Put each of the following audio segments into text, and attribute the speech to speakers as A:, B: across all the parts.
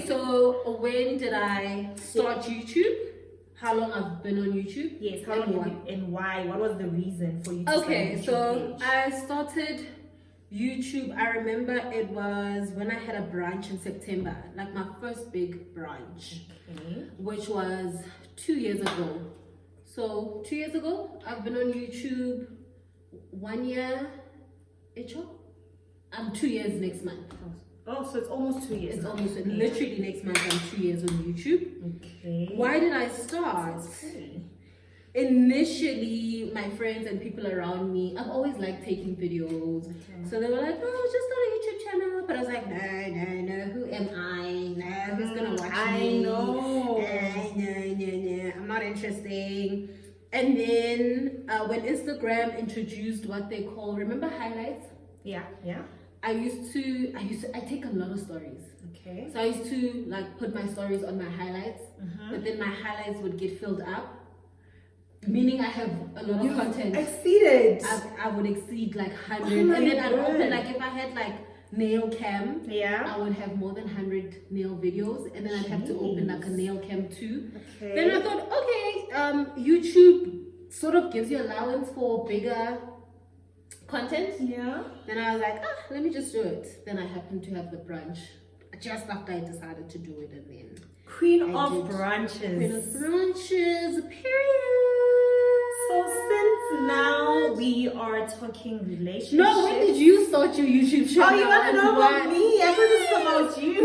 A: so when did I start YouTube? How long I've been on YouTube?
B: Yes, how long and why? What was the reason for you to start a YouTube page?
A: I started YouTube. I remember it was when I had a branch in September, like my first big branch, which was 2 years ago. So 2 years ago, I've been on YouTube 1 year. 2 years next month.
B: Oh, so it's almost 2 years.
A: It's almost literally next month. I'm 2 years on YouTube.
B: Okay.
A: Why did I start? Initially, my friends and people around me, I've always liked taking videos. So they were like, "Oh, just start a YouTube channel." But I was like, no. Who am I? No, who's gonna watch me?
B: I know.
A: No. I'm not interesting. And then when Instagram introduced what they call, remember highlights?
B: Yeah.
A: I take a lot of stories.
B: Okay.
A: So I used to like put my stories on my highlights, but then my highlights would get filled up, meaning I have a lot of content.
B: Exceeded.
A: I would exceed like 100, and then I'd open, like if I had like nail cam, I would have more than 100 nail videos, and then I'd have to open like a nail cam too.
B: Okay.
A: Then I thought, okay, YouTube sort of gives you allowance for bigger content.
B: Yeah.
A: Then I was like, let me just do it. Then I happened to have the branch just after I decided to do it, and then
B: Queen of branches.
A: Period.
B: So since now we are talking relationships.
A: No, when did you start your YouTube channel?
B: Oh, you want to know about me? I thought this was about you.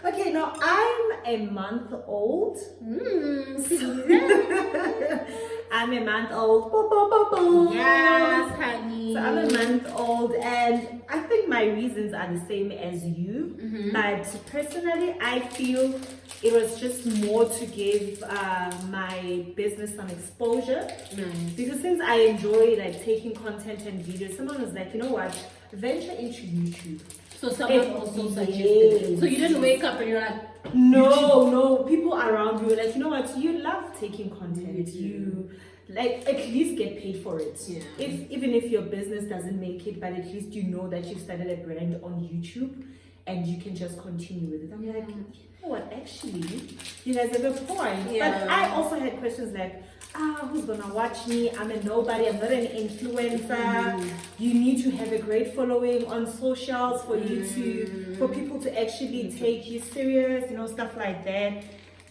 B: Okay, now I'm a month old. I'm a month old.
A: Yes, honey.
B: So I'm a month old, and I think my reasons are the same as you. But personally, I feel it was just more to give my business some exposure. Because since I enjoy like taking content and videos, someone was like, you know what, venture into YouTube.
A: So someone also suggested. So you didn't wake up and you're like,
B: no. People around you were like, you know what, you love taking content. You like at least get paid for it. Even if your business doesn't make it, but at least you know that you've started a brand on YouTube and you can just continue with it. I'm like, you know what, actually, you guys have a point. But I also had questions like, who's gonna watch me? I'm a nobody, I'm not an influencer. You need to have a great following on socials for for people to actually take you serious, stuff like that.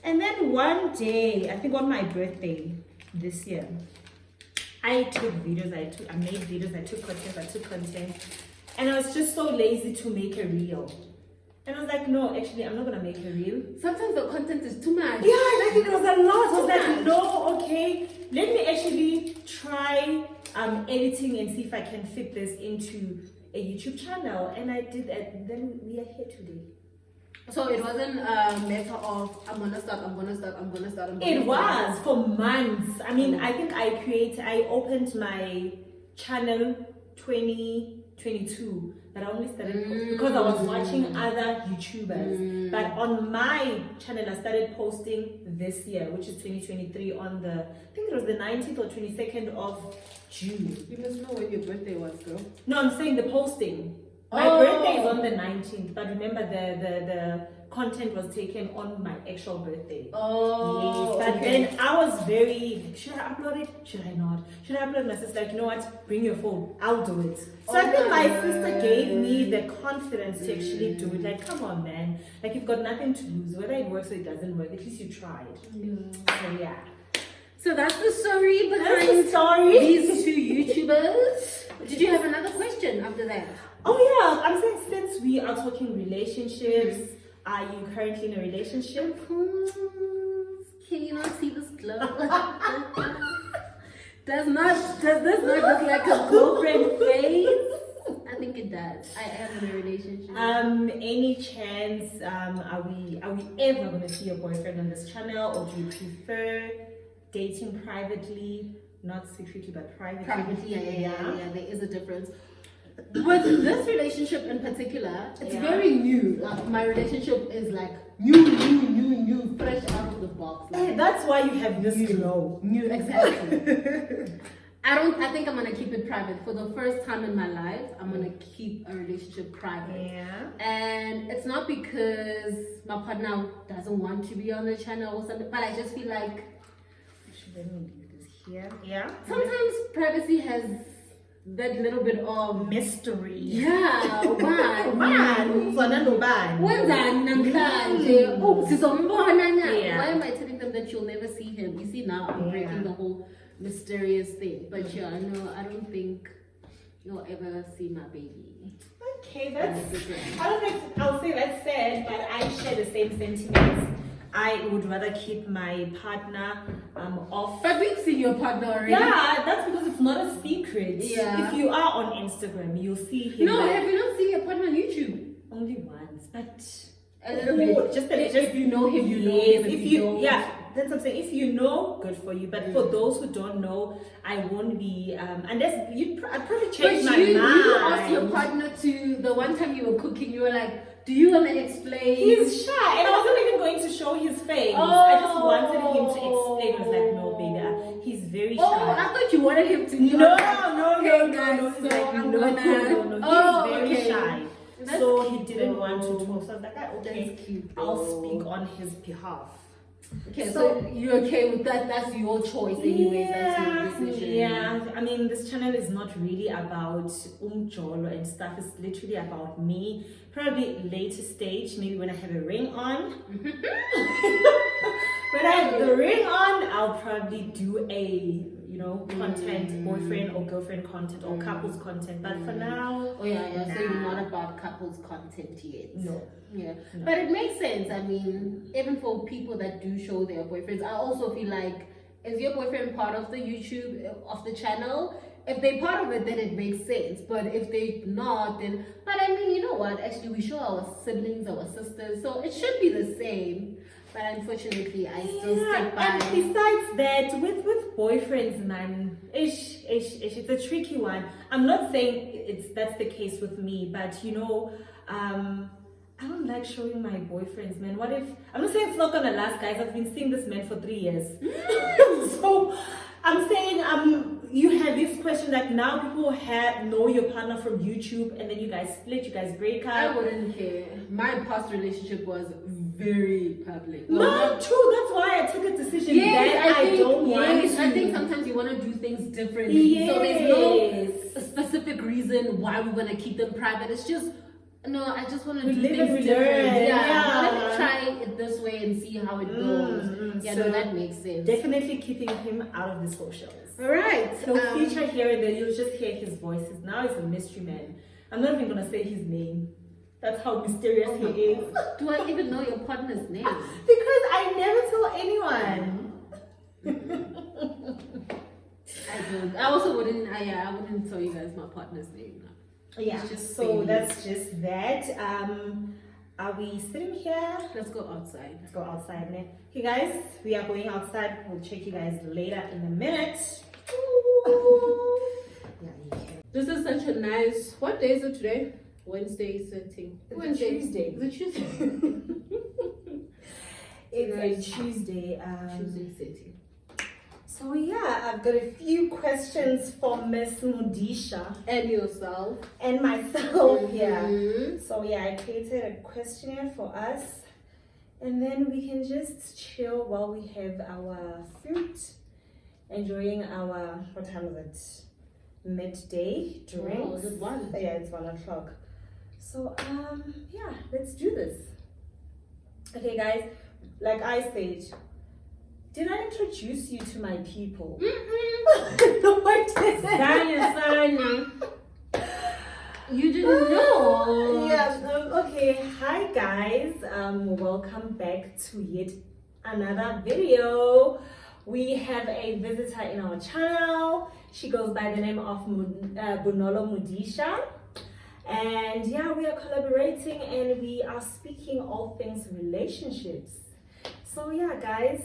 B: And then one day, I think on my birthday this year, I took videos, I made videos, I took content, and I was just so lazy to make a reel. And I was like, no, actually, I'm not gonna make a reel.
A: Sometimes the content is too much.
B: Yeah, like it was a lot. I was like, no, okay, let me actually try editing and see if I can fit this into a YouTube channel. And I did that, and then we are here today.
A: So it wasn't a matter of I'm gonna start.
B: It was for months. I mean, I think I opened my channel 2022. But I only started because I was watching other YouTubers. But on my channel, I started posting this year, which is 2023, on I think it was the 19th or 22nd of June.
A: You must know when your birthday was, girl.
B: No, I'm saying the posting. My birthday is on the 19th, but remember the content was taken on my actual birthday. Yes. But then I was very, should I upload it? Should I not? Should I upload? My sister's like, you know what? Bring your phone. I'll do it. So I think my sister gave me the confidence to actually do it. Like, come on, man. Like, you've got nothing to lose. Whether it works or it doesn't work, at least you tried. So yeah.
A: So that's the story behind these two YouTubers. Did you have another question after that?
B: Oh yeah, I'm saying since we are talking relationships, are you currently in a relationship?
A: Can you not see this glow? Does this not look like a girlfriend face? I think it does. I am in a relationship.
B: Any chance are we ever gonna see your boyfriend on this channel, or do you prefer dating privately, not secretly but privately?
A: Privately, yeah. There is a difference. With this relationship in particular, it's very new. Like my relationship is like new, fresh out of the box. Like,
B: that's why you have this glow.
A: New, exactly. I think I'm gonna keep it private for the first time in my life. I'm gonna keep a relationship private.
B: Yeah.
A: And it's not because my partner doesn't want to be on the channel or something, but I just feel like
B: Let me do this here. Yeah.
A: sometimes privacy has that little bit of
B: Mystery.
A: yeah. Why? Wenzani namhlanje? Oh, sizombona na.
B: Yeah.
A: Why am I telling them that you'll never see him? You see, now I'm breaking the whole mysterious thing. But yeah, no, I don't think you'll ever see my baby.
B: Okay, that's. I don't know if I'll say that's sad, but I share the same sentiments. I would rather keep my partner off.
A: But we've seen your partner already.
B: Yeah, that's because it's not a secret.
A: Yeah.
B: If you are on Instagram, you'll see him.
A: No,
B: like,
A: have you not seen your partner on YouTube?
B: only once, but
A: A little bit.
B: Just
A: if you know him, you know
B: yes,
A: him.
B: if you don't, yeah, that's what I'm saying. If you know, good for you. But for those who don't know, I won't be. Unless I'd probably change my mind.
A: You asked your partner to the one time you were cooking. You were like, "Do you want to explain?"
B: He's shy, and I wasn't even going to show his face. I just wanted him to explain. I was like, no, baby, he's very shy.
A: Oh, I thought you wanted him to.
B: No.
A: Guys,
B: He's
A: so
B: like,
A: I'm
B: no.
A: gonna.
B: He's very shy.
A: That's
B: So he
A: cute,
B: didn't
A: though.
B: want to talk. So I was like, okay,
A: That's cute,
B: I'll
A: though.
B: speak on his behalf.
A: Okay, so you're okay with that? That's your choice, anyways. That's your decision.
B: Yeah, I mean, this channel is not really about umjolo and stuff. It's literally about me. Probably later stage, maybe when I have a ring on. When I have the ring on, I'll probably do a content, boyfriend or girlfriend content or couples content. But for now,
A: Oh yeah. So you're not about couples content yet.
B: no.
A: Yeah,
B: No.
A: but it makes sense. I mean, even for people that do show their boyfriends, I also feel like, is your boyfriend part of the YouTube of the channel? If they're part of it, then it makes sense. But if they're not, then. But I mean, you know what? Actually, we show our siblings, our sisters, so it should be the same. But unfortunately, I still stick by.
B: And besides that, with boyfriends, man, it's a tricky one. I'm not saying that's the case with me, but I don't like showing my boyfriends, man. What if I'm not saying it's not gonna last, guys? I've been seeing this man for 3 years. So I'm saying you have this question like now people know your partner from YouTube and then you guys split, you guys break up.
A: I wouldn't care. My past relationship was very public. Well,
B: not true. That's why I took a decision that I don't want to.
A: I think sometimes you want to do things differently.
B: Yes.
A: So there's no specific reason why we want to keep them private. It's just, no, I just want to do
B: live and
A: things
B: we
A: different.
B: learn.
A: Yeah. Let me try it this way and see how it goes. Yeah,
B: So
A: no, that makes sense.
B: Definitely keeping him out of the socials.
A: All right.
B: So feature here and there, you'll just hear his voices. Now he's a mystery man. I'm not even gonna say his name. That's how mysterious he is.
A: Do I even know your partner's name?
B: Because I never tell anyone.
A: I don't. I also wouldn't. I wouldn't tell you guys my partner's name.
B: Yeah.
A: It's just
B: So
A: famous.
B: that's just that. Are we sitting here?
A: Let's go outside.
B: Let's go outside, man. Okay, guys, we are going outside. We'll check you guys later in a minute. Yeah, you can.
A: This is such a nice. What day is it today? Wednesday setting. Wednesday.
B: Tuesday.
A: Is it Tuesday?
B: It's
A: Nice.
B: a Tuesday.
A: Tuesday setting.
B: So yeah, I've got a few questions for Miss Mudisha
A: And yourself.
B: and myself here.
A: Mhm.
B: So yeah, I created a questionnaire for us, and then we can just chill while we have our fruit, enjoying our, what time is it? Midday drinks.
A: Oh, is it 1?
B: Yeah, it's 1:00. So yeah, let's do this. Okay, guys, like I said, did I introduce you to my people? No, I didn't.
A: Sana. You didn't know.
B: Yeah, okay. Hi guys, welcome back to yet another video. We have a visitor in our channel. She goes by the name of Bunolo Mudisha. And yeah, we are collaborating and we are speaking all things relationships. So yeah, guys,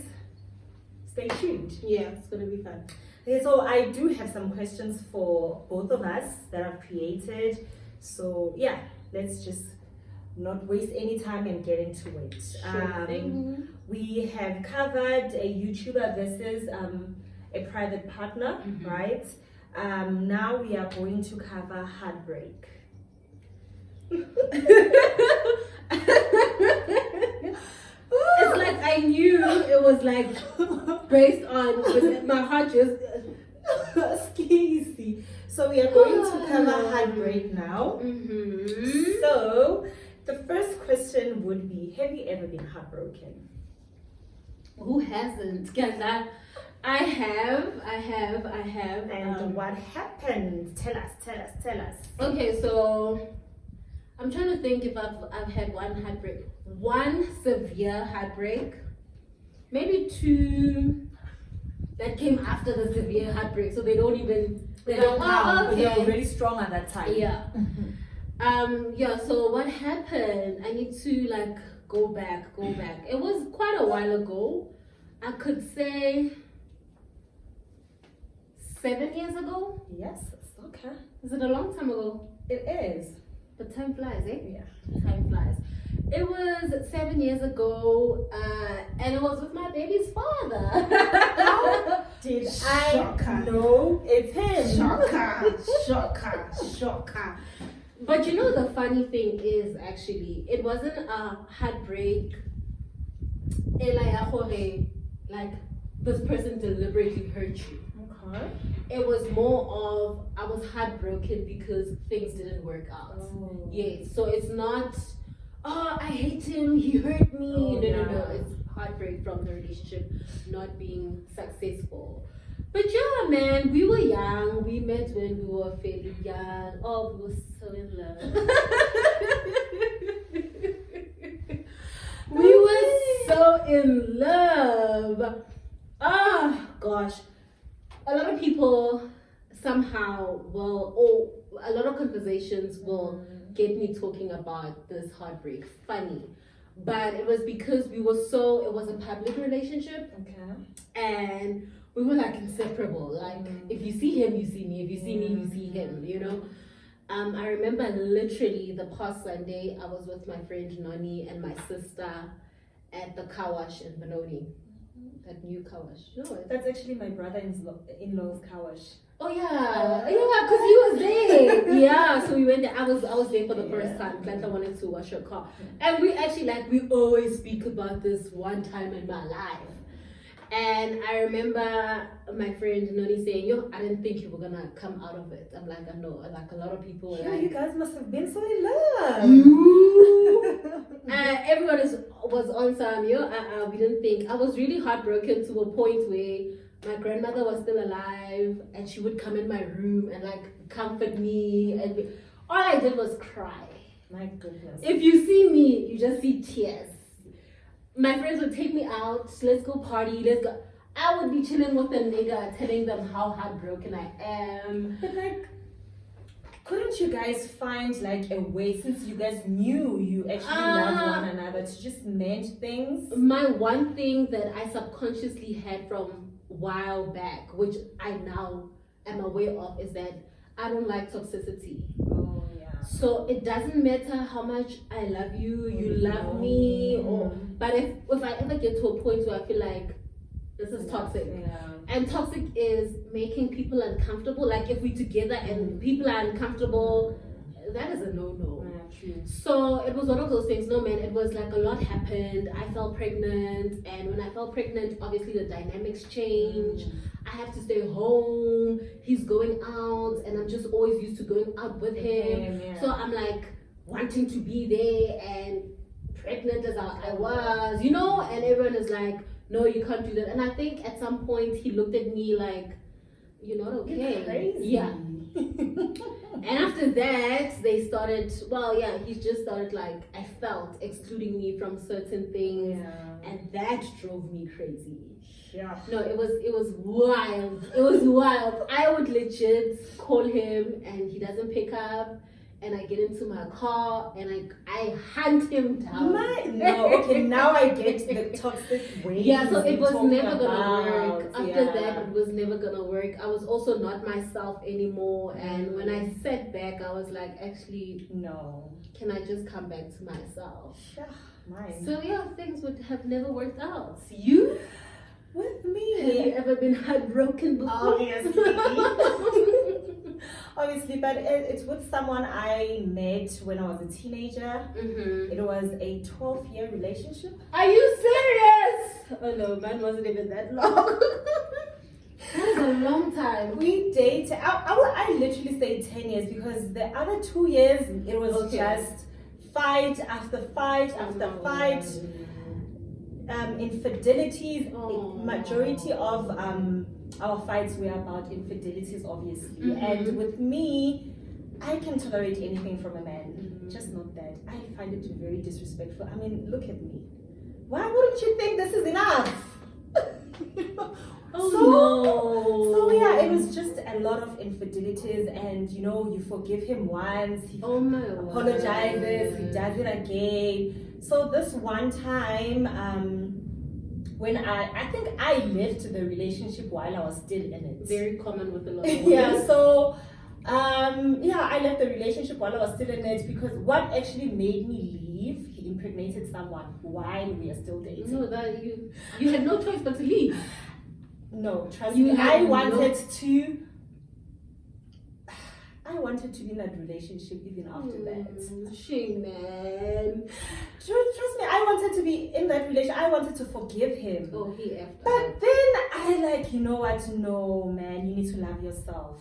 B: stay tuned.
A: Yeah, it's gonna be fun.
B: Okay, so I do have some questions for both of us that I've created. So yeah, let's just not waste any time and get into it.
A: Sure thing.
B: We have covered a YouTuber versus a private partner, right? Now we are going to cover heartbreak.
A: It's like I knew it was like based on, but my heart just.
B: Skeezy. So we are going to cover heartbreak now.
A: Mm-hmm.
B: So the first question would be: have you ever been heartbroken?
A: Who hasn't? Guys, I have.
B: And what happened? Tell us.
A: Okay, so I'm trying to think if I've had one severe heartbreak, maybe two that came after the severe heartbreak, so they don't
B: count.
A: okay.
B: They were really strong at that time.
A: Yeah. Yeah, so what happened? I need to like go back. It was quite a while ago. I could say 7 years ago.
B: Yes. Okay.
A: Is it a long time ago?
B: It is.
A: But time flies, eh?
B: Yeah.
A: Time flies. It was 7 years ago, and it was with my baby's father.
B: Did I know it's him?
A: Shocker. But you know the funny thing is actually it wasn't a heartbreak. Like this person deliberately hurt you.
B: Okay.
A: It was more of I was heartbroken because things didn't work out.
B: Oh.
A: Yes, so it's not I hate him, he hurt me.
B: Oh,
A: No.
B: yeah.
A: It's heartbreak from the relationship not being successful. But yeah, man, we were young. We met when we were fairly young. Oh, we were so in love. We were so in love. Ah, gosh. A lot of people somehow a lot of conversations will get me talking about this heartbreak. Funny. But it was because it was a public relationship.
B: Okay.
A: And we were like inseparable. Like if you see him, you see me. If you see me, you see him, you know? I remember literally the past Sunday, I was with my friend Noni and my sister at the car wash in Benoni. That new car wash. No,
B: That's actually my brother-in-law's car wash.
A: Oh yeah, because he was there. Yeah, so we went there. I was there for the first time. Glenda wanted to wash her car, and we actually we always speak about this one time in my life. And I remember my friend Noni saying, "Yo, I didn't think you were gonna come out of it." I'm like, I know. Like a lot of people.
B: Yeah,
A: like,
B: you guys must have been so in love.
A: Everyone was on some. We didn't think. I was really heartbroken to a point where my grandmother was still alive, and she would come in my room and like comfort me, and all I did was cry.
B: My goodness.
A: If you see me, you just see tears. My friends would take me out, let's go party, let's go. I would be chilling with a nigga, telling them how heartbroken I am.
B: But couldn't you guys find like a way, since you guys knew you actually loved one another, to just mend things?
A: My one thing that I subconsciously had from a while back, which I now am aware of, is that I don't like toxicity.
B: Oh yeah.
A: So it doesn't matter how much I love you, you love me, but if I ever get to a point where I feel like this is toxic, and toxic is making people uncomfortable. Like if we're together and people are uncomfortable, that is a no-no.
B: True.
A: So it was one of those things. No, man, it was like a lot happened. I fell pregnant, and when I fell pregnant, obviously the dynamics change. I have to stay home. He's going out, and I'm just always used to going out with him. So I'm like wanting to be there and pregnant as I was, you know, and everyone is like, no, you can't do that. And I think at some point he looked at me like, you're not okay.
B: You're crazy.
A: Yeah. And after that, they started, he just started like, I felt excluding me from certain things. And that drove me crazy.
B: Yeah.
A: No, it was wild. It was wild. I would legit call him and he doesn't pick up, and I get into my car and I hunt him down.
B: Okay, now I get the toxic ways.
A: Yeah, so it was never gonna work. After
B: that,
A: it was never gonna work. I was also not myself anymore, and when I sat back, I was like, actually,
B: no.
A: Can I just come back to myself?
B: Mine.
A: So yeah, things would have never worked out. You?
B: With me?
A: Have you ever been heartbroken before?
B: Obviously. obviously, but it's with someone I met when I was a teenager.
A: Mm-hmm.
B: It was a 12-year relationship.
A: Are you serious? Oh no, mine wasn't even that long. That is a long time.
B: We dated, I literally say 10 years because the other 2 years, it was just fight after fight after fight. Infidelities. Majority of our fights were about infidelities, obviously. And with me, I can tolerate anything from a man, just not that. I find it very disrespectful. I mean, look at me. Why wouldn't you think this is enough? So yeah, it was just a lot of infidelities, and you forgive him once, he apologizes, he does it again. So this one time, when I think I left the relationship while I was still in it.
A: Very common with a lot of women.
B: Yeah, so I left the relationship while I was still in it because what actually made me leave, he impregnated someone while we are still dating.
A: No, that you had no choice but to leave.
B: No, trust me, I wanted to be in that relationship even after that.
A: Shame, man.
B: Trust me, I wanted to be in that relationship. I wanted to forgive him.
A: Oh, he effed.
B: But then I you know what? No, man, you need to love yourself.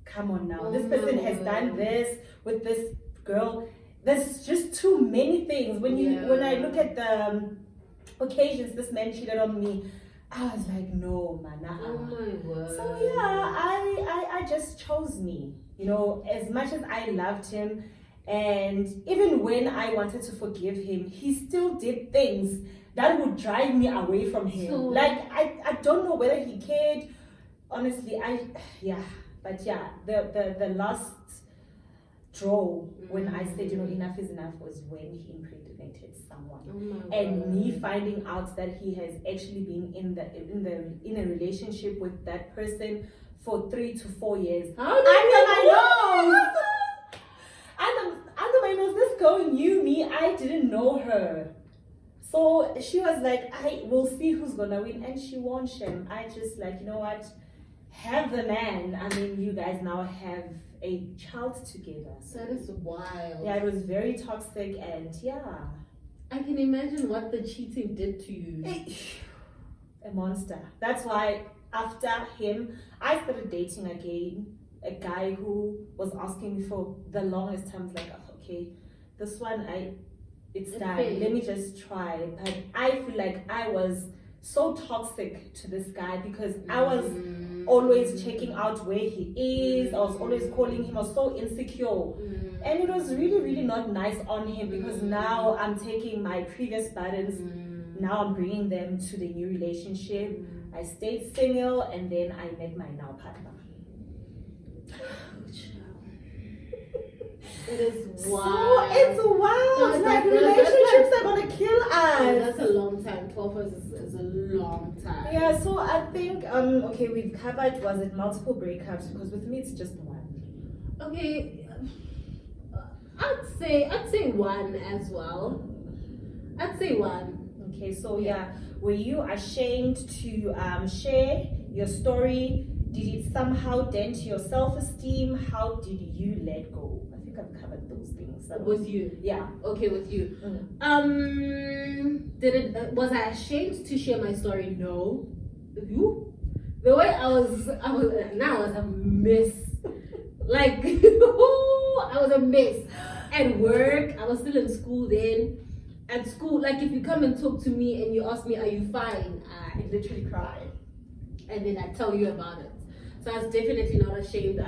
B: Come on now. This person has done this with this girl. There's just too many things. When I look at the occasions this man cheated on me, I was like, no, man.
A: Oh my word.
B: So yeah, I just chose me. As much as I loved him, and even when I wanted to forgive him, he still did things that would drive me away from him.
A: So,
B: I don't know whether he cared. Honestly, the last draw when I said, enough is enough was when he impregnated someone. And me finding out that he has actually been in a relationship with that person for 3 to 4 years. Under my nose, this girl knew me. I didn't know her. So she was like, we'll see who's gonna win, and she won, Shem. I just you know what? Have the man. I mean, you guys now have a child together. So
A: that is wild.
B: Yeah, it was very toxic, and
A: I can imagine what the cheating did to you.
B: A monster. That's why after him, I started dating again a guy who was asking me for the longest time. Like, okay, this one it's done. Let me just try. But I feel like I was so toxic to this guy because I was always checking out where he is. I was always calling him. I was so insecure. And it was really, really not nice on him because now I'm taking my previous burdens, now I'm bringing them to the new relationship. I stayed single and then I met my now partner.
A: It is wild.
B: So it's wild. Like relationships are gonna kill us.
A: Oh, that's a long time. 12 years is a long time.
B: Yeah. So I think okay, we've covered was it multiple breakups because with me it's just one.
A: Okay, I'd say one as well. I'd say one.
B: Okay. So yeah, were you ashamed to share your story? Did it somehow dent your self-esteem? How did you let go? I think I've covered those things. So.
A: With you?
B: Yeah.
A: Okay, with you. Was I ashamed to share my story? No. You? The way I was a mess. Like, I was a mess. At work, I was still in school then. At school, like if you come and talk to me and you ask me, are you fine? I literally cry. And then I tell you about it. So I was definitely not ashamed.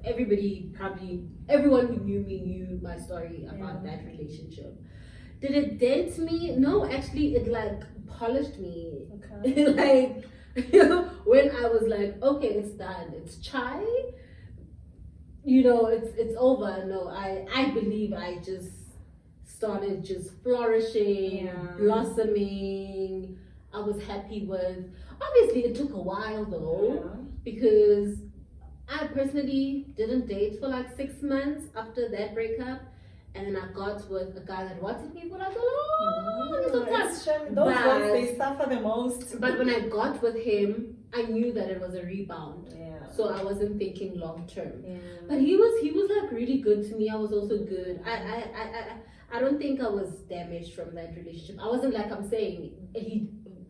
A: Everyone who knew me knew my story about that relationship. Did it dent me? No, actually it polished me. Okay. When I was like, okay, it's done. It's chai. It's over. No, I believe I just started flourishing, blossoming. I was happy with. Obviously, it took a while though, because I personally didn't date for 6 months after that breakup, and then I got with a guy that wanted me for a long time.
B: Those ones, they suffer the most.
A: But when I got with him, I knew that it was a rebound.
B: Yeah.
A: So I wasn't thinking long term.
B: Yeah.
A: But he was like really good to me. I was also good. I don't think I was damaged from that relationship. I wasn't like I'm saying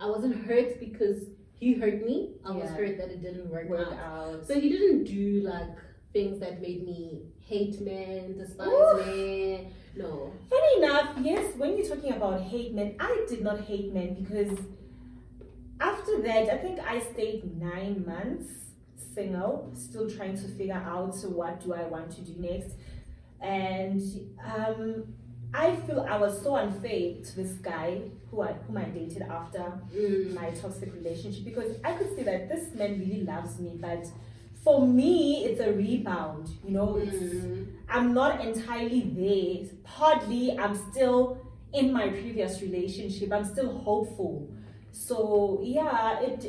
A: I wasn't hurt because he hurt me. I was hurt that it didn't work out. So he didn't do like things that made me hate men, despise men. No.
B: Funny enough, yes, when you're talking about hate men, I did not hate men because after that, I think I stayed 9 months single, still trying to figure out what do I want to do next. And I feel I was so unfair to this guy whom I dated after my toxic relationship, because I could see that this man really loves me, but for me it's a rebound, you know. I'm not entirely there. Partly I'm still in my previous relationship, I'm still hopeful. So yeah, it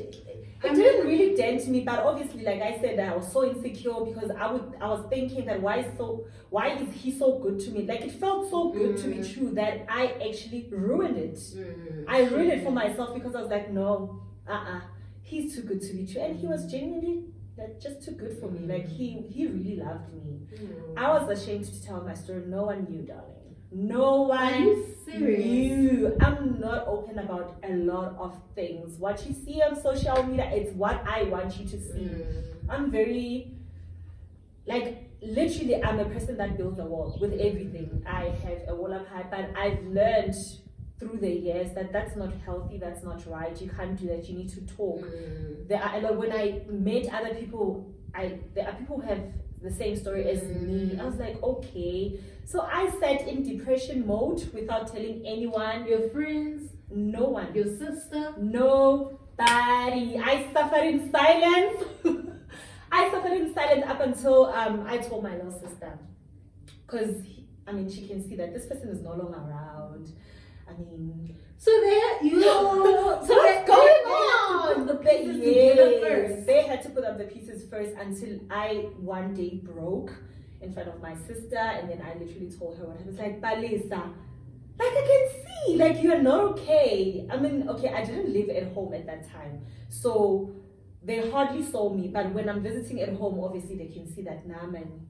B: didn't really dent me, but obviously, like I said, I was so insecure because I was thinking that why is he so good to me? Like it felt so good to be true that I actually ruined it. I ruined it for myself because I was like, no, he's too good to be true, and he was genuinely like just too good for me. Like he really loved me. I was ashamed to tell my story. No one knew, darling. No one knew. I'm not open about a lot of things. What you see on social media, it's what I want you to see. I'm very, like, literally, I'm a person that builds a wall with everything. I have a wall up high, but I've learned through the years that that's not healthy, that's not right. You can't do that. You need to talk. There are a lot. When I met other people, there are people who have the same story as me. I was like, okay. So I sat in depression mode without telling anyone.
A: Your friends?
B: No one.
A: Your sister?
B: Nobody. I suffered in silence. I suffered in silence up until I told my little sister. Because, I mean, she can see that this person is no longer around. I mean...
A: So what's going on? The pieces together first.
B: They had to put up the pieces first until I one day broke in front of my sister, and then I literally told her what I was like, Balisa, like I can see, like you're not okay. I mean, okay, I didn't live at home at that time, so they hardly saw me, but when I'm visiting at home, obviously they can see that now, man,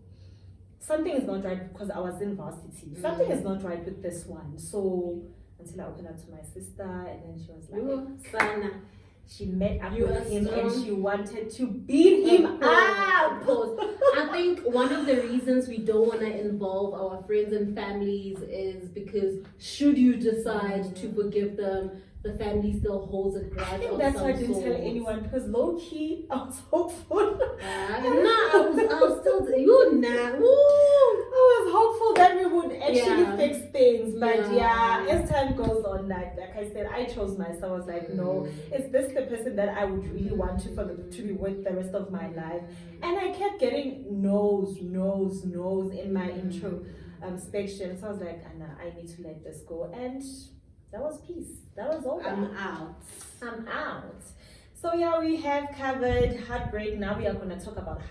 B: something is not right, because I was in varsity. Something is not right with this one. So until I opened up to my sister, and then she was like,
A: Sana.
B: She met up with him and she wanted to beat him up.
A: I think one of the reasons we don't want to involve our friends and families is because should you decide to forgive them, the family still holds a grudge.
B: I think that's why I didn't tell anyone, because low key I was hopeful.
A: I was still
B: I was hopeful that we would actually fix things, but as time goes on, like I said, I chose myself. I was like, no, is this the person that I would really want to be with the rest of my life? And I kept getting no's in my introspection. So I was like, Anna, I need to let this go, and that was peace. That was over.
A: I'm out.
B: So yeah, we have covered heartbreak. Now we are going to talk about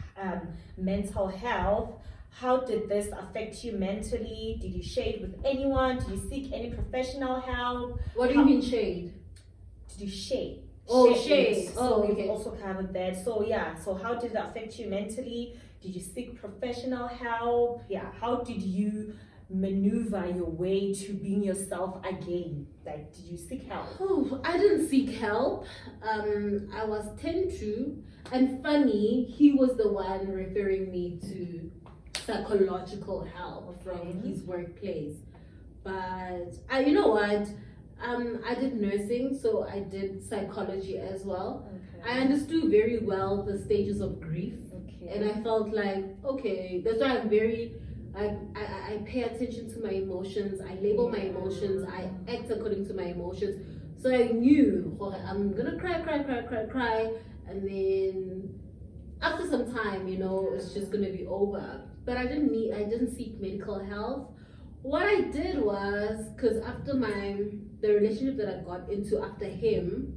B: mental health. How did this affect you mentally? Did you shade with anyone? Did you seek any professional help?
A: What do you mean shade?
B: Did you shade?
A: Shade.
B: So we've also covered that. So yeah, so how did it affect you mentally? Did you seek professional help? Yeah, how did you maneuver your way to being yourself again? Like, did you seek help?
A: Oh, I didn't seek help. I was 10 and funny, he was the one referring me to psychological help from his workplace. But you know what? I did nursing, so I did psychology as well. Okay. I understood very well the stages of grief, and I felt like, okay, that's why I'm very. I pay attention to my emotions. I label my emotions. I act according to my emotions. So I knew, I'm gonna cry, and then after some time, you know, it's just gonna be over. But I didn't seek medical help. What I did was, because after the relationship that I got into after him,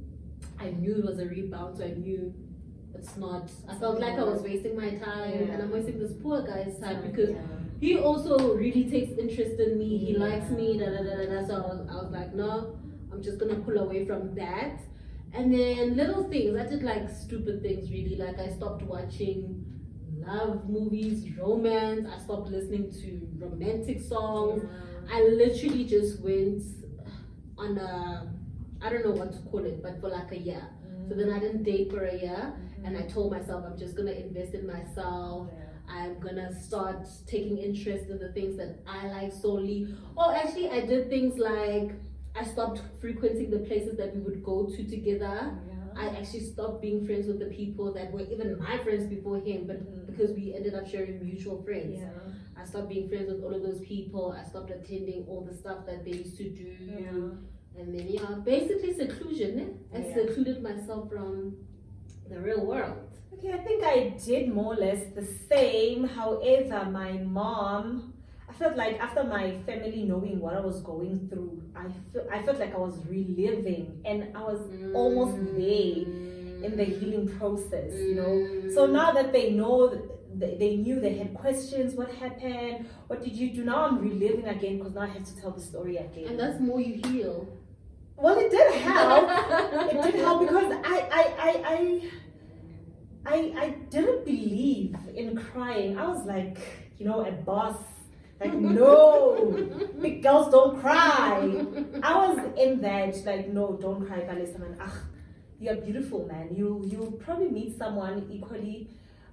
A: I knew it was a rebound, so I knew it's not. I felt like I was wasting my time, and I'm wasting this poor guy's time because he also really takes interest in me. He likes me, So I was like, no, I'm just gonna pull away from that. And then little things, I did like stupid things really. Like I stopped watching love movies, romance. I stopped listening to romantic songs. I literally just went on a, I don't know what to call it, but for like a year. So then I didn't date for a year, and I told myself I'm just gonna invest in myself. I'm gonna start taking interest in the things that I like solely. Oh, actually, I did things like I stopped frequenting the places that we would go to together. I actually stopped being friends with the people that were even my friends before him, but because we ended up sharing mutual friends. I stopped being friends with all of those people. I stopped attending all the stuff that they used to do. And then, basically seclusion. I secluded myself from the real world.
B: Okay, I think I did more or less the same. However, my mom, I felt like after my family knowing what I was going through, I felt like I was reliving, and I was almost there in the healing process, So now that they know, they knew, they had questions, what happened, what did you do? Now I'm reliving again because now I have to tell the story again.
A: And that's more you heal.
B: Well, it did help. It did help because I didn't believe in crying. I was like, a boss. Like, no, big girls don't cry. I was in that, like, no, don't cry, Kalisa, man. You're beautiful, man. You'll probably meet someone equally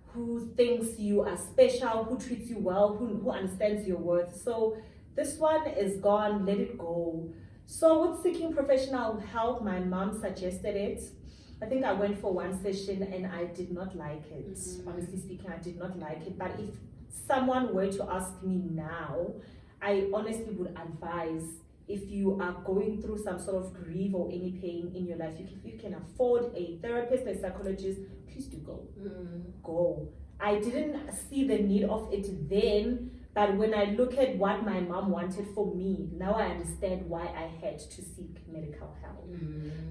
B: who thinks you are special, who treats you well, who understands your worth. So this one is gone, let it go. So with seeking professional help, my mom suggested it. I think I went for one session and I did not like it. Honestly speaking, I did not like it. But if someone were to ask me now, I honestly would advise, if you are going through some sort of grief or any pain in your life, if you can afford a therapist, a psychologist, please do go. Go. I didn't see the need of it then, but when I look at what my mom wanted for me, now I understand why I had to seek medical help.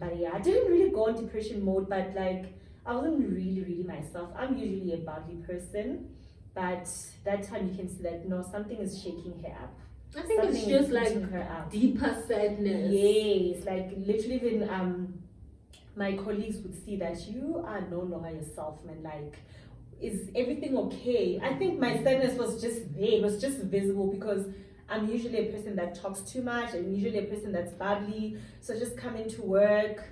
B: But yeah, I didn't really go on depression mode, but like, I wasn't really myself. I'm usually a bubbly person, but that time you can see that, no, something is shaking her up.
A: I think something it's just like deeper sadness. Yes,
B: like literally when my colleagues would see that you are no longer yourself, man, like, is everything okay? I think my sadness was just there. It was just visible because I'm usually a person that talks too much. I'm usually a person that's bubbly. So just coming to work,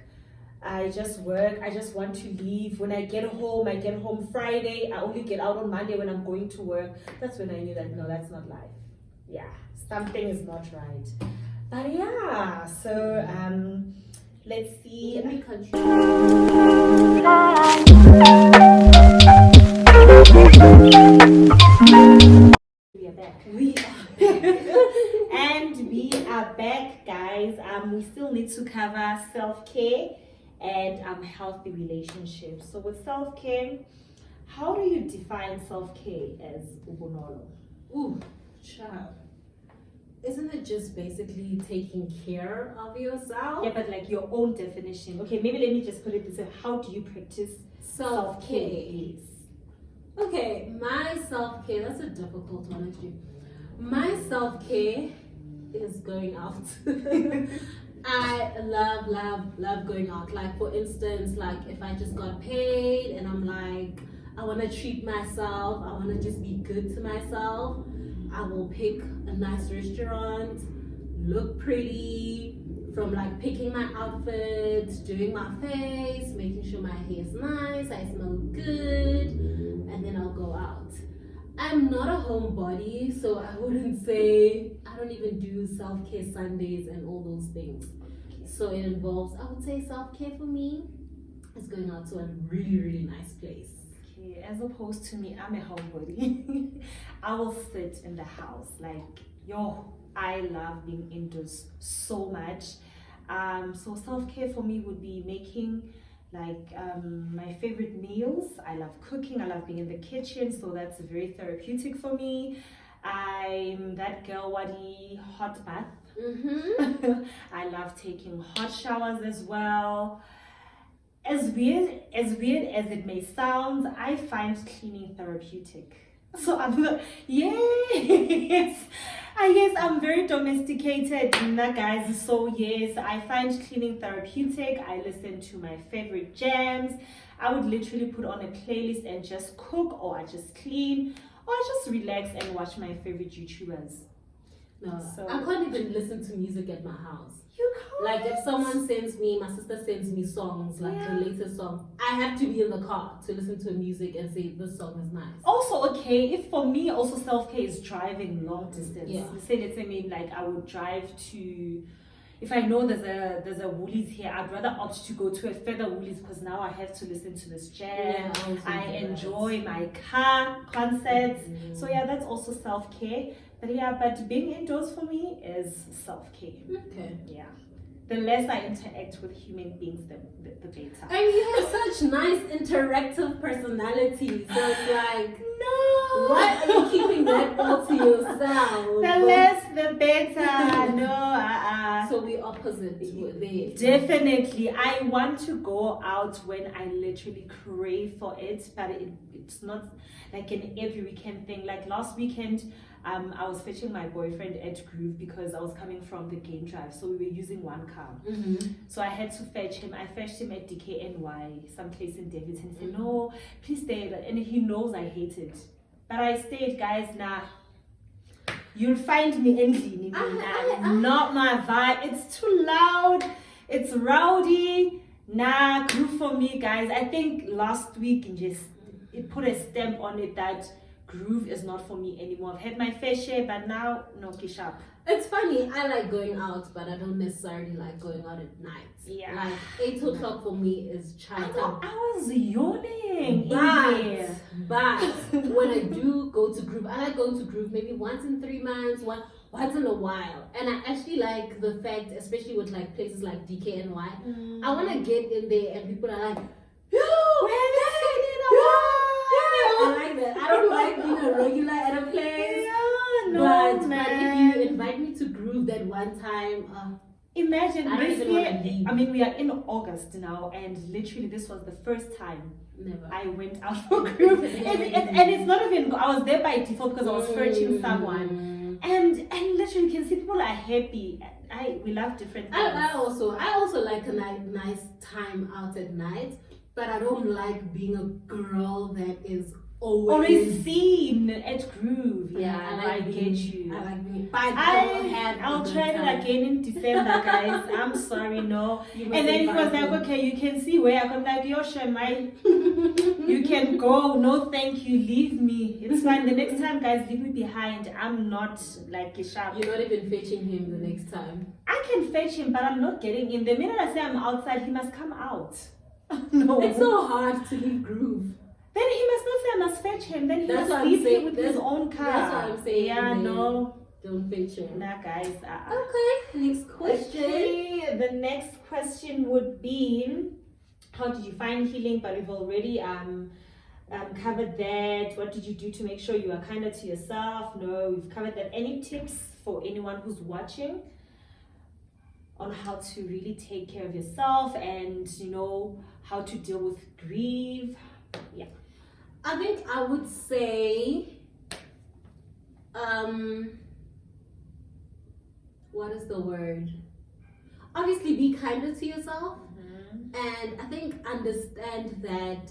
B: I just work. I just want to leave. When I get home Friday. I only get out on Monday when I'm going to work. That's when I knew that, no, that's not life. Yeah, something is not right. But yeah, so let's see.
A: Let me continue.
B: We are back. And we are back, guys. We still need to cover self-care and healthy relationships. So with self-care, how do you define self-care as ubunolo?
A: Ooh, child. Isn't it just basically taking care of yourself?
B: Yeah, but like your own definition. Okay, maybe let me just put it this way. How do you practice self-care? Yes.
A: Okay, my self-care, that's a difficult one actually. My self-care is going out. I love going out. Like for instance, like if I just got paid and I'm like, I want to treat myself, I want to just be good to myself, I will pick a nice restaurant, look pretty, from like picking my outfit, doing my face, making sure my hair is nice, I smell good, and then I'll go out. I'm not a homebody, so I wouldn't say, I don't even do self-care Sundays and all those things. So it involves, I would say self-care for me is going out to a really nice place.
B: Okay, as opposed to me, I'm a homebody. I will sit in the house, like, I love being indoors so much. So self-care for me would be making like my favorite meals. I love cooking, I love being in the kitchen, so that's very therapeutic for me. I'm that girl waddy hot bath. I love taking hot showers as well. As weird as it may sound, I find cleaning therapeutic. So yes, I guess I'm very domesticated in that, guys. So yes, I find cleaning therapeutic. I listen to my favorite jams. I would literally put on a playlist and just cook, or I just clean, or I just relax and watch my favorite YouTubers.
A: No,
B: So-
A: I can't even listen to music at my house.
B: You can't.
A: Like if someone sends me, my sister sends me songs, like
B: Yeah.
A: the latest song, I have to be in the car to listen to music and say this song is nice.
B: Also, okay, if for me also self-care is driving long distance.
A: Yeah.
B: Let's say maybe like I would drive to, if I know there's a Woolies here, I'd rather opt to go to a further Woolies because now I have to listen to this jam.
A: Yeah, I also
B: I
A: do that.
B: enjoy my car concerts.
A: Mhm.
B: So yeah, that's also self-care. But yeah, but being indoors for me is self-care.
A: Okay.
B: Yeah. The less I interact with human beings, the better.
A: And you have such nice interactive personality. So it's like,
B: No.
A: why are you keeping that all to yourself?
B: The less, the better. No,
A: So we opposite there.
B: Definitely. I want to go out when I literally crave for it, but it's not like an every weekend thing. Like last weekend, I was fetching my boyfriend at Groove because I was coming from the game drive, so we were using one car.
A: Mm-hmm.
B: So I had to fetch him. I fetched him at DKNY, someplace in Davidson. He said, "No, please stay." And he knows I hate it, but I stayed, guys. Nah, you'll find me ending. Not my vibe. It's too loud. It's rowdy. Nah, Groove for me, guys. I think last week it put a stamp on it that Groove is not for me anymore. I've had my fair share, but now no kishap.
A: It's funny, I like going out, but I don't necessarily like going out at night.
B: Yeah.
A: Like 8 o'clock for me is
B: I
A: chai
B: know,
A: time.
B: I was yawning in there.
A: But when I do go to Groove, I like going to Groove maybe once in 3 months, once in a while. And I actually like the fact, especially with like places like DKNY, I want to get in there and people are like, yo, I like that. I don't like being a regular at a place.
B: Yeah, no,
A: But
B: man.
A: if you invite me to Groove that one time,
B: Imagine
A: I don't
B: this
A: even wanna
B: year.
A: leave.
B: I mean, we are in August now, and literally this was the first time
A: never.
B: I went out for Groove. And it's not even, I was there by default because I was searching someone. And literally you can see people are happy. We love different things.
A: I also like a nice time out at night, but I don't like being a girl that is
B: always seen at Groove.
A: Yeah,
B: I get you.
A: I like being, but I don't have.
B: I'll try it again in December, guys. I'm sorry, no.
A: You
B: And
A: must
B: then he was
A: invite
B: like,
A: me.
B: okay, you can see where I'm like, Yosha, you can go. No, thank you. Leave me. It's fine. The next time, guys, leave me behind. I'm not like a sharp.
A: You're not even fetching him the next time.
B: I can fetch him, but I'm not getting in. The minute I say I'm outside, he must come out. No.
A: It's so hard to leave Groove.
B: Then he must not say I must fetch him. Then he
A: That's
B: must
A: what I'm
B: leave
A: saying.
B: him with his own car.
A: That's what I'm saying.
B: Yeah,
A: then
B: no.
A: Don't fetch him.
B: Nah, guys.
A: Okay, next question.
B: Okay, the next question would be, how did you find healing? But we've already covered that. What did you do to make sure you are kinder to yourself? No, we've covered that. Any tips for anyone who's watching on how to really take care of yourself and how to deal with grief? Yeah.
A: I think I would say, what is the word? Obviously, be kinder to yourself, and I think understand that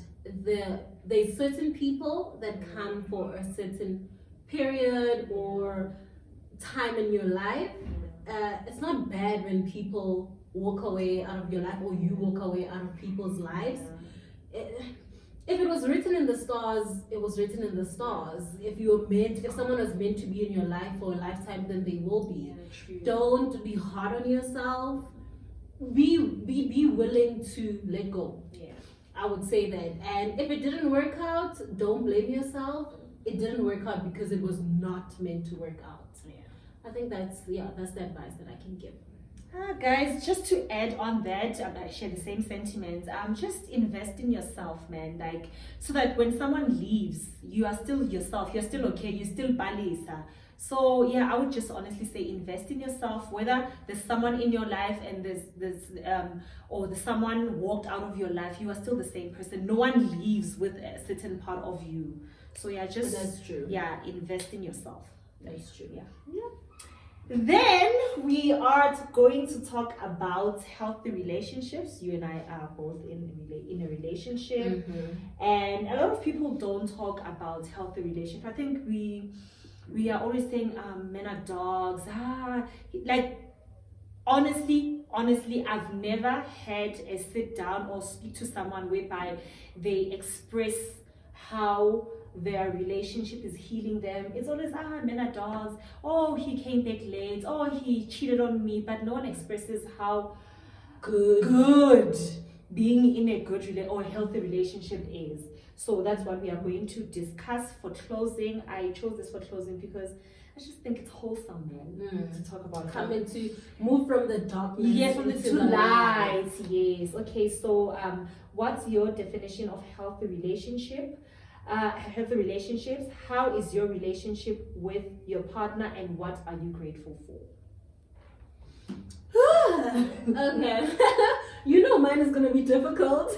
A: there's certain people that come for a certain period or time in your life. It's not bad when people walk away out of your life or you walk away out of people's lives. If it was written in the stars, it was written in the stars. If someone was meant to be in your life for a lifetime, then they will be. Don't be hard on yourself. Be willing to let go.
B: Yeah.
A: I would say that. And if it didn't work out, don't blame yourself. It didn't work out because it was not meant to work out.
B: Yeah.
A: I think that's the advice that I can give.
B: Guys, just to add on that, I share the same sentiments. Just invest in yourself, man. Like, so that when someone leaves, you are still yourself. You're still okay. You're still balisa. So yeah, I would just honestly say invest in yourself. Whether there's someone in your life and there's someone walked out of your life, you are still the same person. No one leaves with a certain part of you. So yeah, just
A: That's true.
B: Yeah, invest in yourself.
A: That's true.
B: Yeah. Then we are going to talk about healthy relationships. You and I are both in a relationship, and a lot of people don't talk about healthy relationships. I think we are always saying men are dogs. Like honestly, I've never had a sit down or speak to someone whereby they express how their relationship is healing them. It's always men are dogs. Oh, he came back late. Oh, he cheated on me. But no one expresses how good being in a good or healthy relationship is. So that's what we are going to discuss for closing. I chose this for closing because I just think it's wholesome, man, to talk about.
A: Coming to move from the darkness.
B: Yes, from the light. Yes. Okay. So, what's your definition of healthy relationship? Healthy relationships. How is your relationship with your partner, and what are you grateful for?
A: Okay. You know mine is gonna be difficult.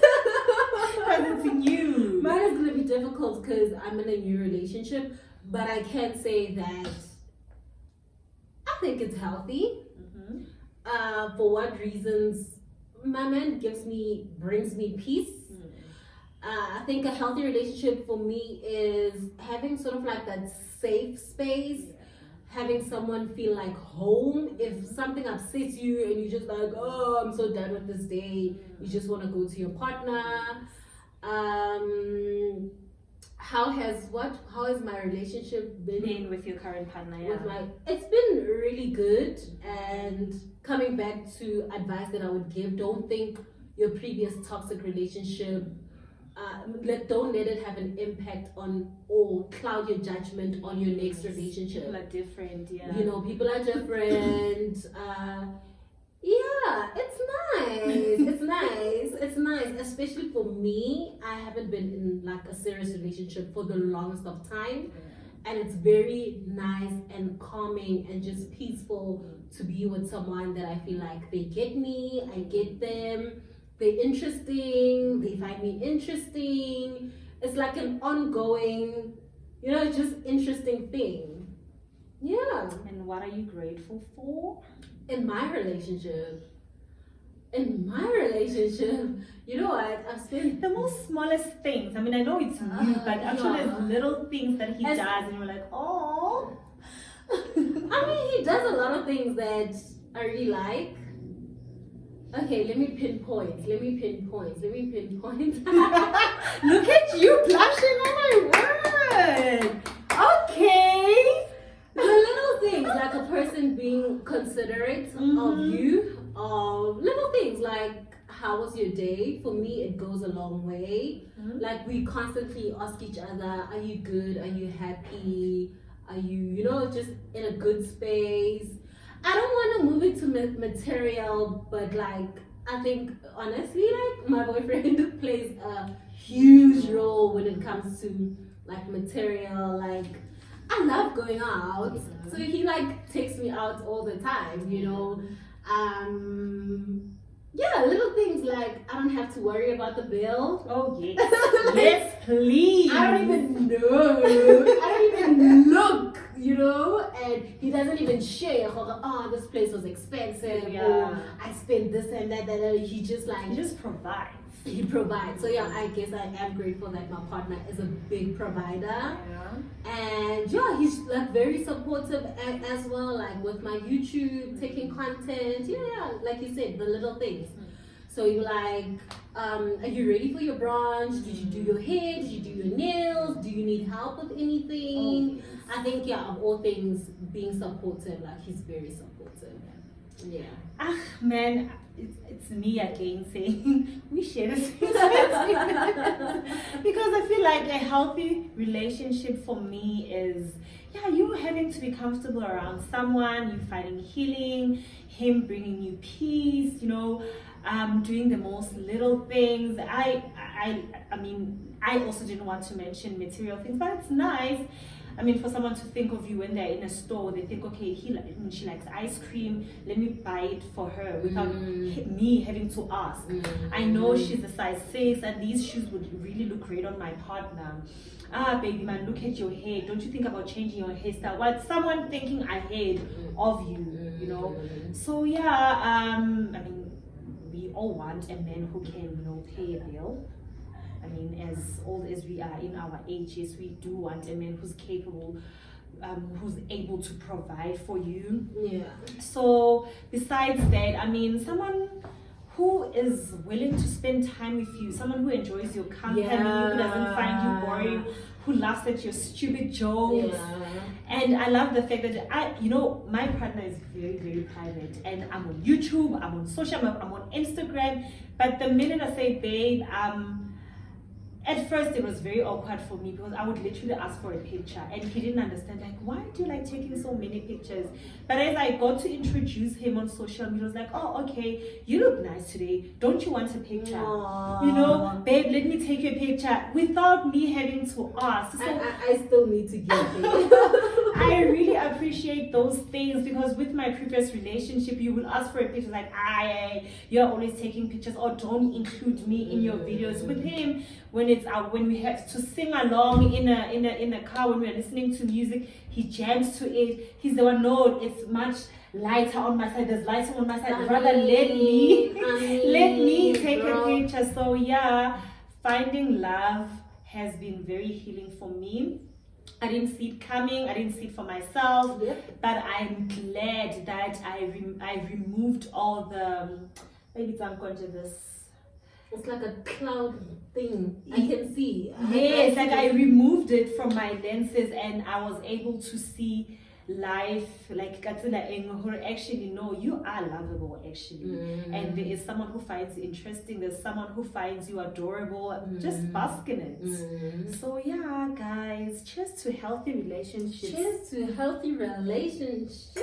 B: Because it's new.
A: Mine is gonna be difficult because I'm in a new relationship, but I can say that I think it's healthy. For what reasons? My man brings me peace. I think a healthy relationship for me is having sort of like that safe space, having someone feel like home. If something upsets you and you're just like, oh, I'm so done with this day, you just want to go to your partner. How has my relationship been
B: with your current partner?
A: It's been really good. And coming back to advice that I would give, don't think your previous toxic relationship, don't let it have an impact on or cloud your judgment on your next relationship.
B: People are different,
A: people are different. It's nice, especially for me. I haven't been in like a serious relationship for the longest of time, and it's very nice and calming and just peaceful to be with someone that I feel like they get me, I get them, they're interesting, they find me interesting. It's like an ongoing, just interesting thing. Yeah.
B: And what are you grateful for?
A: In my relationship, you know what? I've spent
B: the most smallest things. I mean, I know it's new, but actually there's little things that he does, and you're like, oh.
A: I mean, he does a lot of things that I really like. Okay, let me pinpoint.
B: Look at you blushing, oh my word. Okay.
A: The little things, like a person being considerate of you, little things like how was your day? For me, it goes a long way. Like we constantly ask each other, are you good? Are you happy? Are you, just in a good space? I don't want to move into material, but like I think honestly, like my boyfriend plays a huge role when it comes to like material. Like I love going out, so he like takes me out all the time, little things like I don't have to worry about the bill.
B: Oh yes. Yes, please.
A: I don't even know. I don't even look, and he doesn't even share. Oh, this place was expensive. Or I spent this and that. He just
B: provides.
A: He provides. So yeah, I guess I am grateful that my partner is a big provider. And he's like very supportive as well, like with my YouTube, taking content. Like you said, the little things. So you're like, are you ready for your brunch? Did you do your hair? Did you do your nails? Do you need help with anything? I think of all things, being supportive, like he's very supportive. Yeah.
B: Man, it's me again saying we share the same because I feel like a healthy relationship for me is you having to be comfortable around someone, you finding healing, him bringing you peace, doing the most little things. I mean, I also didn't want to mention material things, but it's nice. I mean, for someone to think of you when they're in a store, they think, okay, she likes ice cream, let me buy it for her without me having to ask. I know she's a size 6 and these shoes would really look great on my partner. Ah, baby man, look at your hair. Don't you think about changing your hairstyle? What? Someone thinking ahead of you, you know? So yeah, I mean, we all want a man who can, you know, pay a bill. I mean, as old as we are in our ages, we do want a man who's capable, who's able to provide for you.
A: Yeah.
B: So besides that, I mean, someone who is willing to spend time with you, someone who enjoys your company, who doesn't find you boring, who laughs at your stupid jokes. And I love the fact that you know, my partner is very, very private, and I'm on YouTube, I'm on social, I'm on Instagram. But the minute I say, babe, at first it was very awkward for me because I would literally ask for a picture and he didn't understand, like, why do you like taking so many pictures? But as I got to introduce him on social media, I was like, oh, okay, you look nice today, don't you want a picture? Aww. You know, babe, let me take you a picture without me having to ask. So
A: I still need to get it.
B: I really appreciate those things because with my previous relationship, you will ask for a picture like, you're always taking pictures, or don't include me in your videos. With him, when it's out, when we have to sing along in a car, when we're listening to music, he jams to it. He's the one, no, it's much lighter on my side, there's lighting on my side, rather let me take a picture. So yeah, finding love has been very healing for me. I didn't see it coming, I didn't see it for myself, but I'm glad that I removed all the, maybe it's unconscious.
A: It's like a cloud thing. I can see.
B: Yes, like I removed it from my lenses and I was able to see life like Katsila Engor. Actually, no, you are lovable actually. And there is someone who finds you interesting, there's someone who finds you adorable. Just bask in it. So yeah, guys, cheers to healthy relationships.
A: Cheers to healthy relationships.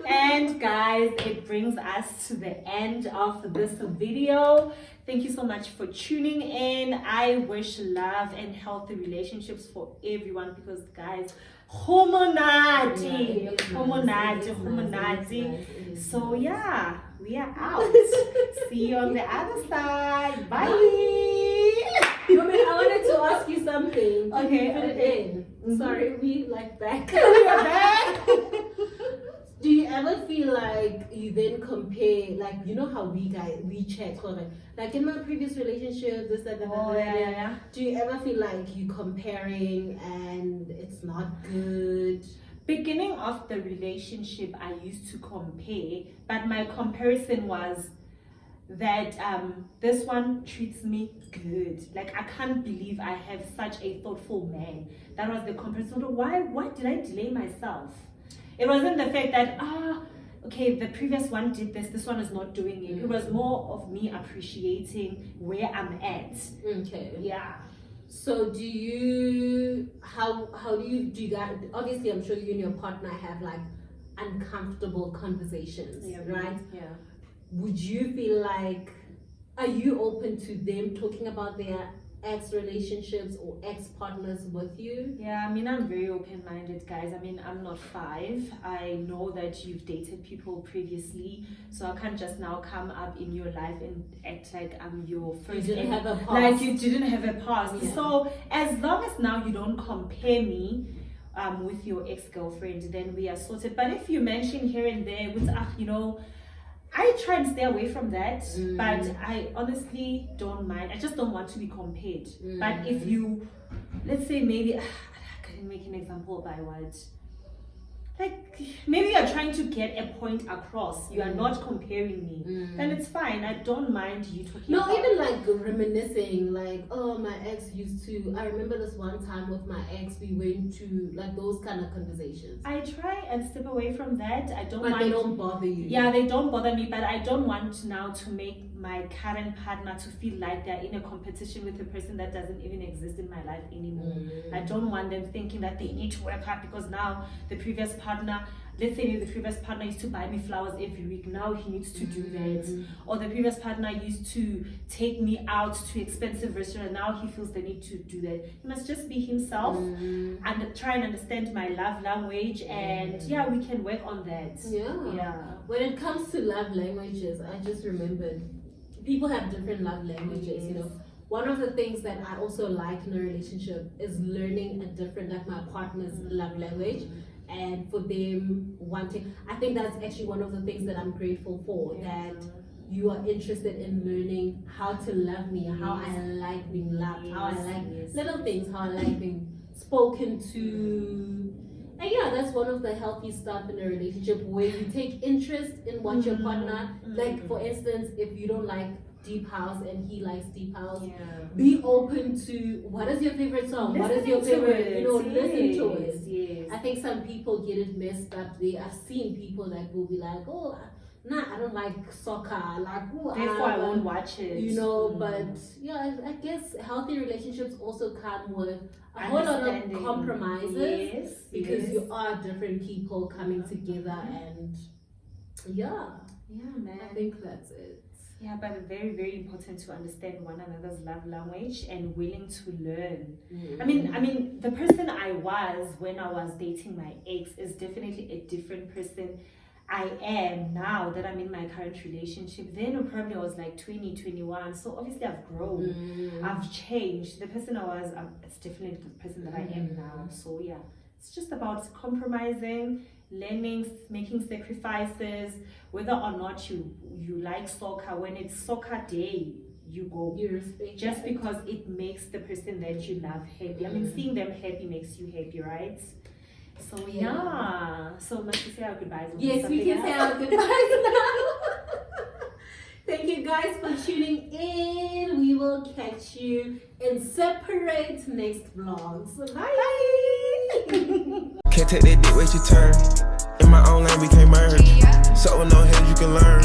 B: And guys, it brings us to the end of this video. Thank you so much for tuning in. I wish love and healthy relationships for everyone because guys, homonati. So yeah, we are out. See you on the other side. Bye.
A: I wanted to ask you something.
B: Okay,
A: Put it in. Sorry, we like back.
B: We are back.
A: Do you ever feel like you then compare, like, you know how we check, like in my previous relationship, this, that,
B: yeah.
A: Do you ever feel like you comparing and it's not good?
B: Beginning of the relationship, I used to compare, but my comparison was that this one treats me good. Like, I can't believe I have such a thoughtful man. That was the comparison. So why did I delay myself? It wasn't the fact that, okay, the previous one did this one is not doing it. It was more of me appreciating where I'm at.
A: Okay.
B: Yeah.
A: So do you, how do you guys, obviously I'm sure you and your partner have like uncomfortable conversations, right?
B: Yeah.
A: Would you feel like, are you open to them talking about their ex-relationships or ex-partners with you?
B: Yeah, I mean, I'm very open-minded, guys. I mean, I'm not 5. I know that you've dated people previously, so I can't just now come up in your life and act like I'm your first.
A: You didn't have a past.
B: Like you didn't have a past.
A: Yeah.
B: So as long as now you don't compare me with your ex-girlfriend, then we are sorted. But if you mention here and there with, you know, I try and stay away from that, but I honestly don't mind. I just don't want to be compared. But if you, let's say maybe, I couldn't make an example by what? Like, maybe you're trying to get a point across. You are not comparing me. Then it's fine. I don't mind you talking about.
A: Even like reminiscing, like, oh, my ex used to, I remember this one time with my ex, we went to, like, those kind of conversations.
B: I try and step away from that. I don't mind.
A: But they don't bother you.
B: Yeah, they don't bother me, but I don't want now to make my current partner to feel like they're in a competition with a person that doesn't even exist in my life anymore. I don't want them thinking that they need to work hard because now the previous partner let's say the previous partner used to buy me flowers every week, now he needs to do that. Or the previous partner used to take me out to expensive restaurants, now he feels the need to do that. He must just be himself and try and understand my love language, and yeah, we can work on that. Yeah.
A: When it comes to love languages, I just remembered people have different love languages, you know. One of the things that I also like in a relationship is learning a different, like my partner's love language, and for them wanting, I think that's actually one of the things that I'm grateful for, that you are interested in learning how to love me, how I like being loved, how I like little things, how I like being spoken to. And yeah, that's one of the healthy stuff in a relationship, where you take interest in what your partner, like for instance, if you don't like deep house and he likes deep house, be open to what is your favorite song, what is your favorite, you know, listen to it. I think some people get it messed up. I've seen people that will be like, oh, nah, I don't like soccer, like, oh,
B: therefore I won't watch it,
A: you know. But yeah, I guess healthy relationships also come with a whole lot of compromises, because you are different people coming together, and
B: man,
A: I think that's it.
B: Yeah, but very, very important to understand one another's love language and willing to learn. I mean, the person I was when I was dating my ex is definitely a different person I am now that I'm in my current relationship. Then probably I was like 20, 21. So obviously I've grown, I've changed. The person I was, it's definitely the person that I am now. So yeah, it's just about compromising, learning, making sacrifices, whether or not you like soccer. When it's soccer day, you go, just because it makes the person that you love happy. I mean, seeing them happy makes you happy, right? So yeah, so must we say our goodbyes?
A: Yes, we can say our goodbyes now. Thank you guys for tuning in. We will catch you in separate next vlogs. Bye.
C: Can't take that dick, wait your turn. In my own lane, we can't merge. So with no hands, you can learn.